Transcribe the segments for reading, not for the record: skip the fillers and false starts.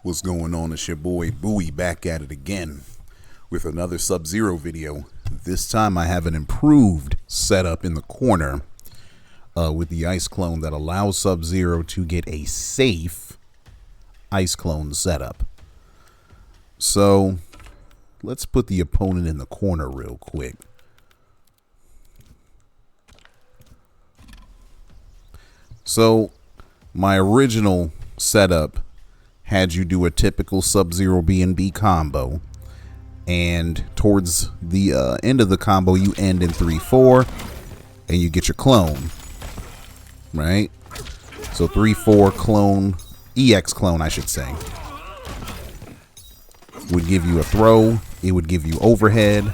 What's going on? It's your boy Bowie back at it again with another Sub-Zero video. This time I have an improved setup in the corner with the ice clone that allows Sub-Zero to get a safe ice clone setup. So let's put the opponent in the corner real quick. So my original setup had you do a typical Sub-Zero B&B combo, and towards the end of the combo you end in 3-4 and you get your clone, right? So 3-4 clone, EX clone I should say, would give you a throw, it would give you overhead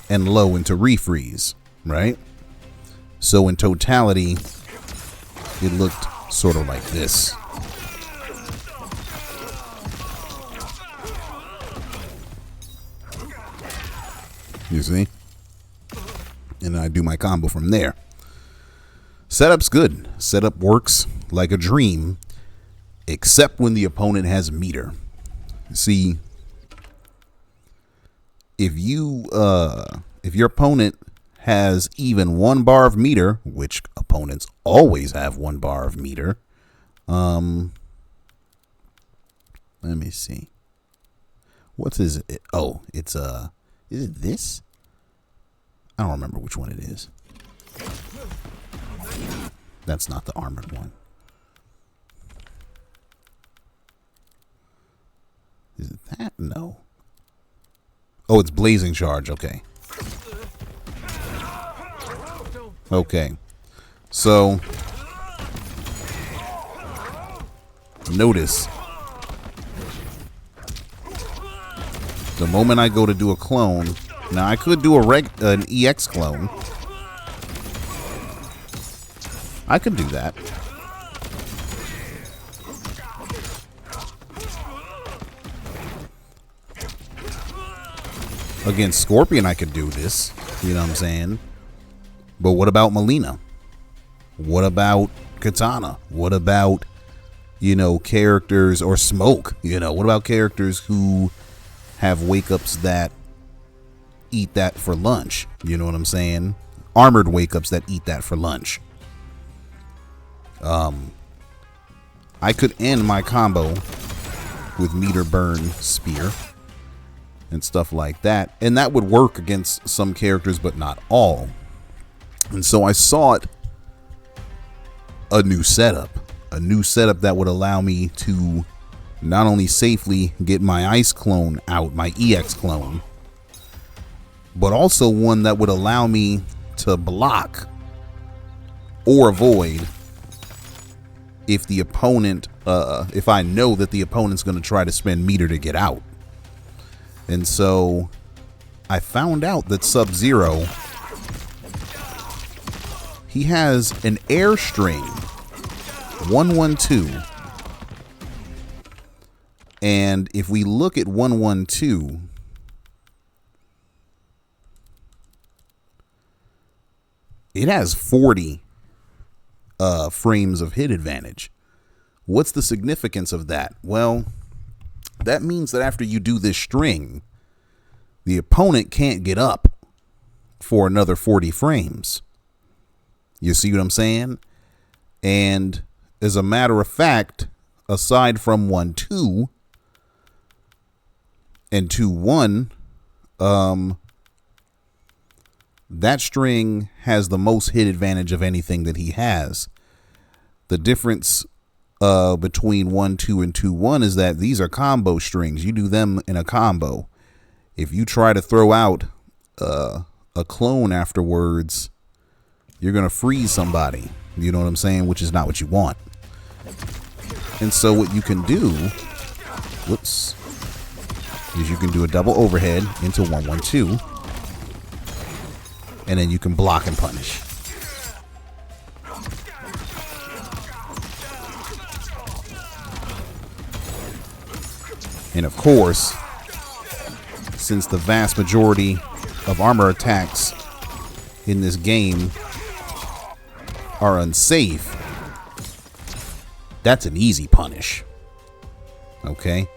and low into refreeze, right? So in totality it looked sort of like this. You see? And I do my combo from there. Setup's good. Setup works like a dream, except when the opponent has meter. See, if your opponent has even 1 bar of meter, which opponents always have 1 bar of meter. Let me see. What is it? Oh, it's is it this? I don't remember which one it is. That's not the armored one. Is it that? No. Oh, it's blazing charge. Okay. Okay, so notice the moment I go to do a clone, now I could do an EX clone. I could do that. Against Scorpion I could do this, you know what I'm saying? But what about Melina? What about Katana? What about, characters or Smoke? What about characters who have wake-ups that eat that for lunch? You know what I'm saying? Armored wake-ups that eat that for lunch. I could end my combo with meter burn spear and stuff like that. And that would work against some characters, but not all. And so I sought a new setup that would allow me to not only safely get my ice clone out, my EX clone, but also one that would allow me to block or avoid if the opponent, if I know that the opponent's going to try to spend meter to get out. And so I found out that Sub-Zero, he has an air string 112, and if we look at 112, it has 40 frames of hit advantage. What's the significance of that? Well, that means that after you do this string, the opponent can't get up for another 40 frames. You see what I'm saying? And as a matter of fact, aside from 1-2 and 2-1, that string has the most hit advantage of anything that he has. The difference between 1-2 and 2-1 is that these are combo strings. You do them in a combo. If you try to throw out a clone afterwards, you're going to freeze somebody, you know what I'm saying, which is not what you want. And so what you can do, is you can do a double overhead into 1-1-2, and then you can block and punish. And of course, since the vast majority of armor attacks in this game are unsafe, That's an easy punish. Okay,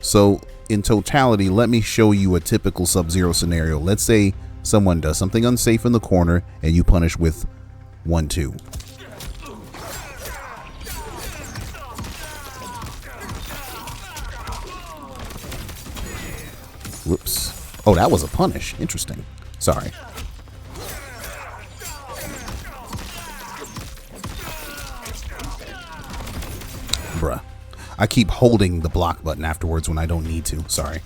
so in totality, let me show you a typical Sub-Zero scenario. Let's say someone does something unsafe in the corner and you punish with 1-2. Whoops. Oh, that was a punish. Interesting. Sorry. Bruh. I keep holding the block button afterwards when I don't need to. Sorry.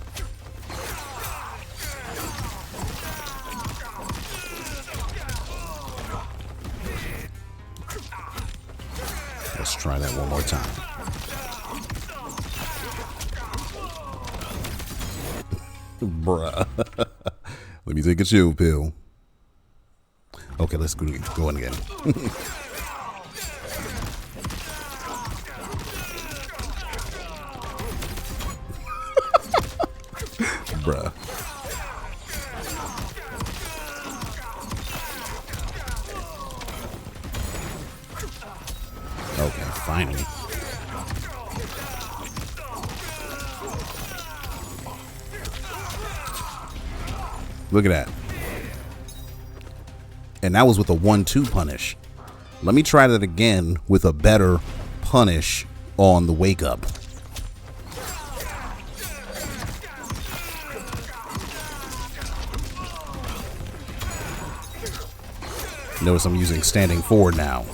Let's try that one more time. Bruh. Let me take a chill pill. Okay, let's go on again. Bruh. Okay, finally. Look at that. And that was with a 1-2 punish. Let me try that again with a better punish on the wake up. Notice I'm using standing forward now.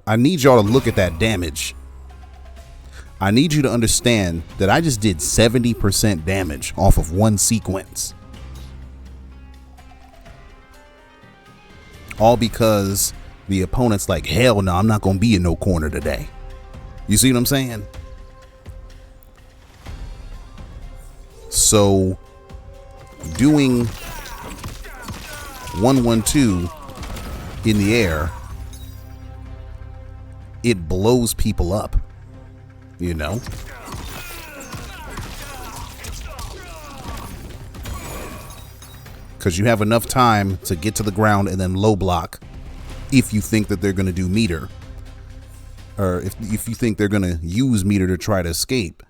I need y'all to look at that damage. I need you to understand that I just did 70% damage off of one sequence. All because the opponent's like, hell no, I'm not going to be in no corner today. You see what I'm saying? So doing 1-1-2 in the air, it blows people up, you know? Because you have enough time to get to the ground and then low block if you think that they're going to do meter. Or if you think they're going to use meter to try to escape.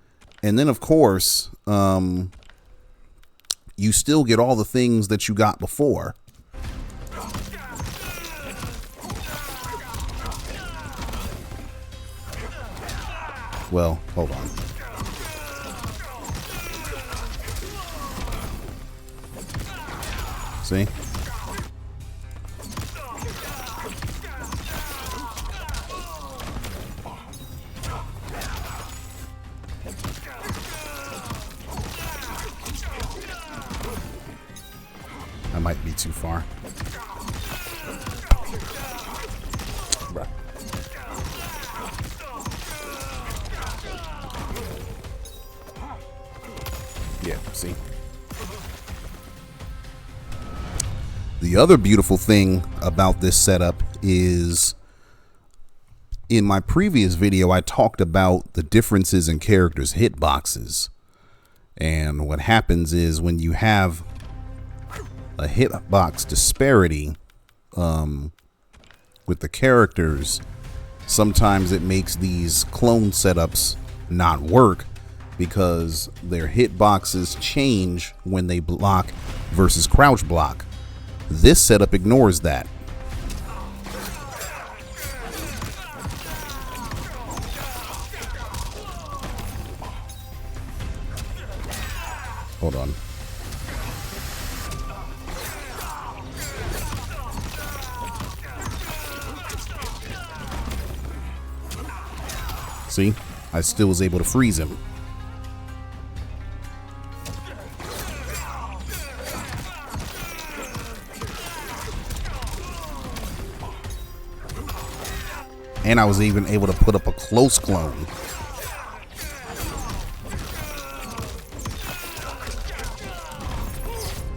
And then, of course, you still get all the things that you got before. Well, hold on. See? I might be too far. Bruh. Yeah, see? The other beautiful thing about this setup is, in my previous video, I talked about the differences in characters' hitboxes. And what happens is when you have a hitbox disparity with the characters, sometimes it makes these clone setups not work because their hitboxes change when they block versus crouch block. This setup ignores that. Hold on. See, I still was able to freeze him. And I was even able to put up a close clone.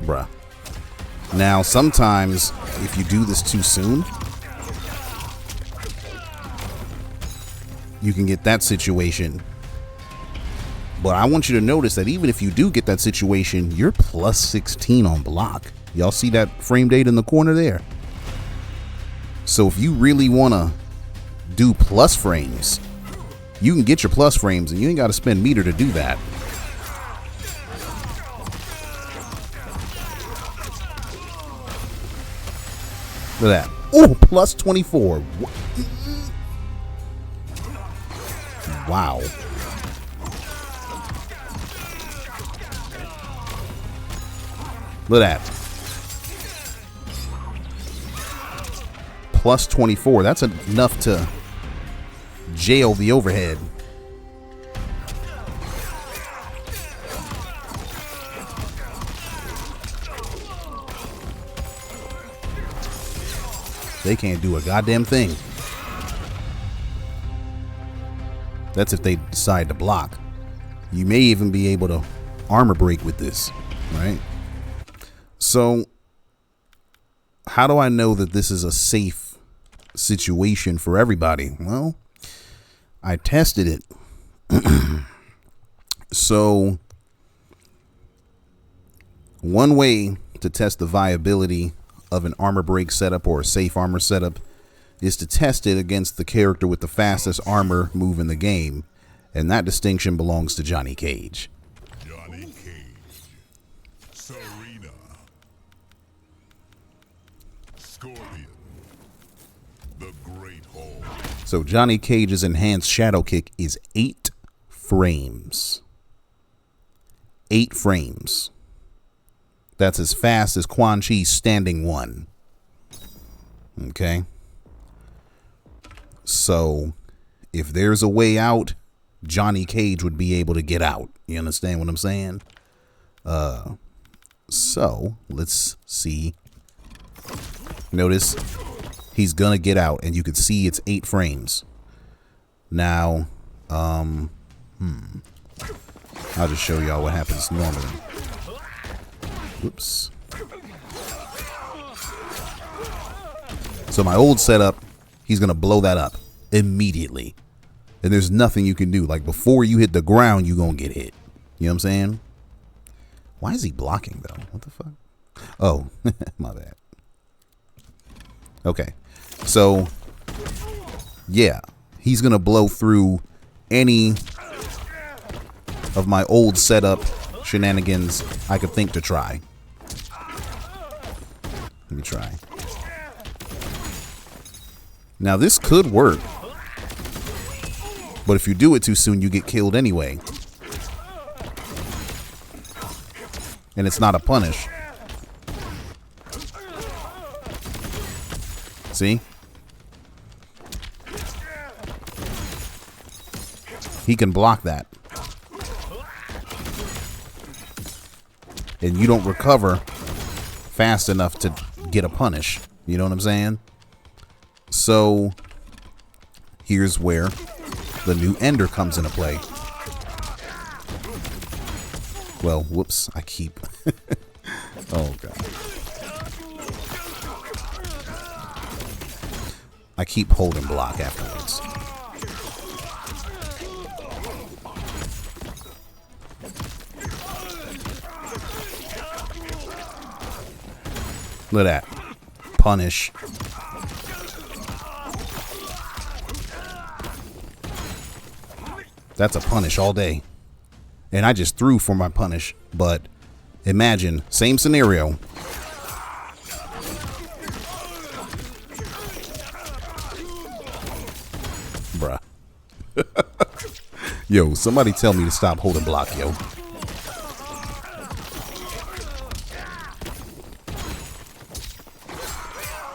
Bruh. Now, sometimes if you do this too soon, you can get that situation. But I want you to notice that even if you do get that situation, you're plus 16 on block. Y'all see that frame date in the corner there? So if you really want to do plus frames, you can get your plus frames and you ain't got to spend meter to do that. Look at that. Oh, plus 24. Wow. Look at that. Plus 24. That's enough to jail the overhead. They can't do a goddamn thing. That's if they decide to block. You may even be able to armor break with this, right? So, how do I know that this is a safe situation for everybody? Well, I tested it. So, one way to test the viability of an armor break setup or a safe armor setup is to test it against the character with the fastest armor move in the game, and that distinction belongs to Johnny Cage. Johnny Cage, Serena, Scorpion, the Great Hall. So Johnny Cage's enhanced shadow kick is 8 frames. 8 frames. That's as fast as Quan Chi's standing 1. Okay. So if there's a way out, Johnny Cage would be able to get out. You understand what I'm saying? So let's see. Notice he's gonna get out, and you can see it's 8 frames. Now, I'll just show y'all what happens normally. Oops. So my old setup, he's gonna blow that up immediately. And there's nothing you can do. Like, before you hit the ground, you're gonna get hit. You know what I'm saying? Why is he blocking, though? What the fuck? Oh, my bad. Okay. So, yeah. He's gonna blow through any of my old setup shenanigans I could think to try. Let me try. Now, this could work. But if you do it too soon, you get killed anyway. And it's not a punish. See? He can block that. And you don't recover fast enough to get a punish. You know what I'm saying? So, here's where the new Ender comes into play. Well, whoops, I keep... Oh, God. I keep holding block afterwards. Look at that. Punish. That's a punish all day. And I just threw for my punish. But imagine, same scenario. Bruh. Yo, somebody tell me to stop holding block, yo.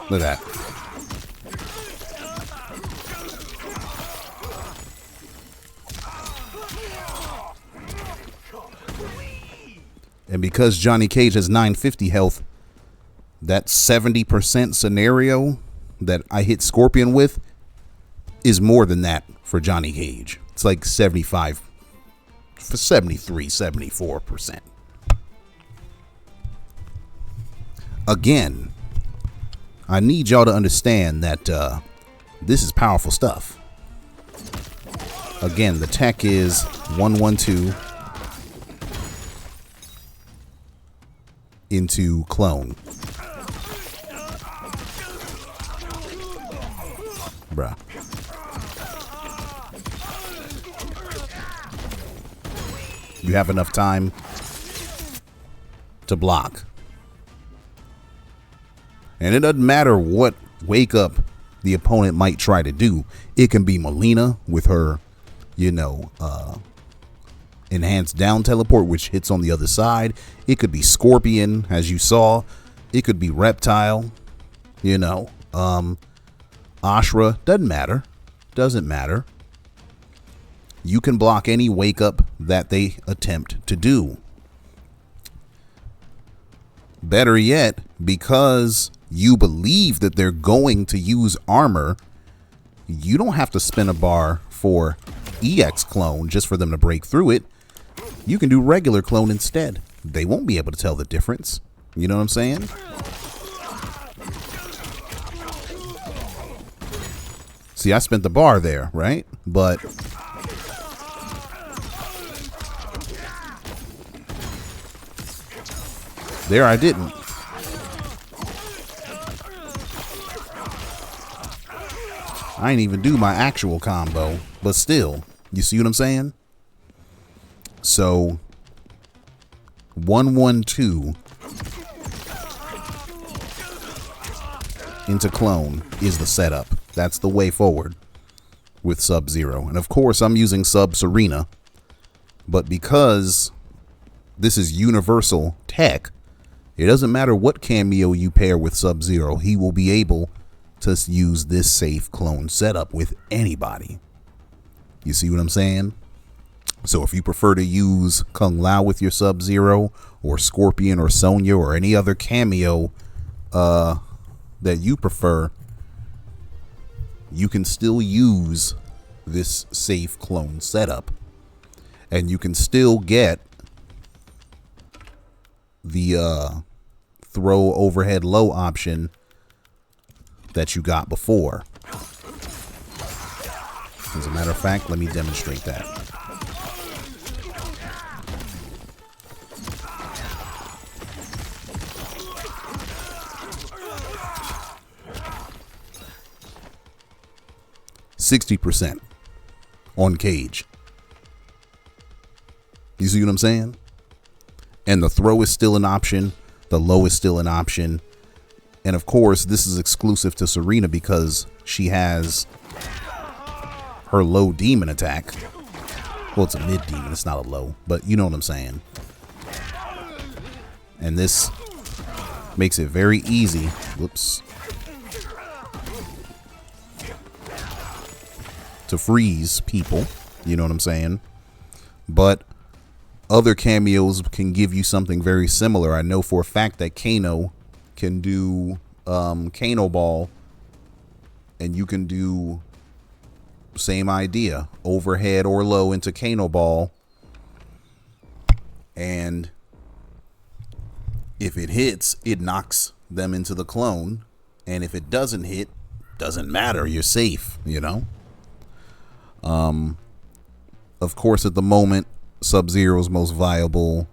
Look at that. And because Johnny Cage has 950 health, that 70% scenario that I hit Scorpion with is more than that for Johnny Cage. It's like 75, for 73, 74%. Again, I need y'all to understand that this is powerful stuff. Again, the tech is 112. into Klone. Bruh. You have enough time to block. And it doesn't matter what wake up the opponent might try to do. It can be Melina with her, you know, enhanced down teleport, which hits on the other side. It could be Scorpion, as you saw. It could be Reptile, you know, Ashra. Doesn't matter. Doesn't matter. You can block any wake up that they attempt to do. Better yet, because you believe that they're going to use armor, you don't have to spin a bar for EX Klone just for them to break through it. You can do regular Klone instead. They won't be able to tell the difference. You know what I'm saying? See, I spent the bar there, right? But there I didn't. I ain't even do my actual combo, but still, you see what I'm saying? So 1-1-2 into Klone is the setup. That's the way forward with Sub-Zero. And of course, I'm using Sub-Serena, but because this is universal tech, it doesn't matter what cameo you pair with Sub-Zero, he will be able to use this safe Klone setup with anybody. You see what I'm saying? So if you prefer to use Kung Lao with your Sub-Zero, or Scorpion or Sonya, or any other cameo that you prefer, you can still use this safe Klone setup, and you can still get the throw overhead low option that you got before. As a matter of fact, let me demonstrate that. %60 on cage. You see what I'm saying? And the throw is still an option. The low is still an option. And of course, this is exclusive to Serena because she has her low demon attack. Well, it's a mid demon. It's not a low, but you know what I'm saying. And this makes it very easy. Whoops. To freeze people. You know what I'm saying? But other cameos can give you something very similar. I know for a fact that Kano can do Kano Ball, and you can do same idea, overhead or low into Kano Ball, and if it hits, it knocks them into the Klone, and if it doesn't hit, doesn't matter, you're safe, you know. Of course, at the moment, Sub-Zero's most viable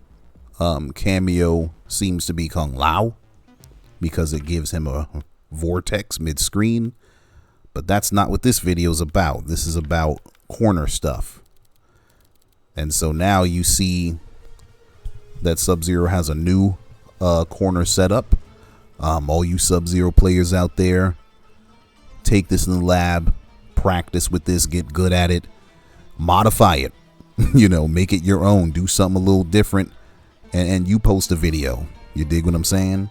cameo seems to be Kung Lao, because it gives him a vortex mid-screen. But that's not what this video is about. This is about corner stuff. And so now you see that Sub-Zero has a new corner setup. All you Sub-Zero players out there, take this in the lab, practice with this, get good at it, modify it, you know, make it your own, do something a little different, and you post a video. You dig what I'm saying?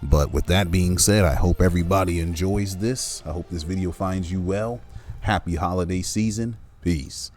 But with that being said, I hope everybody enjoys this. I hope this video finds you well. Happy holiday season. Peace.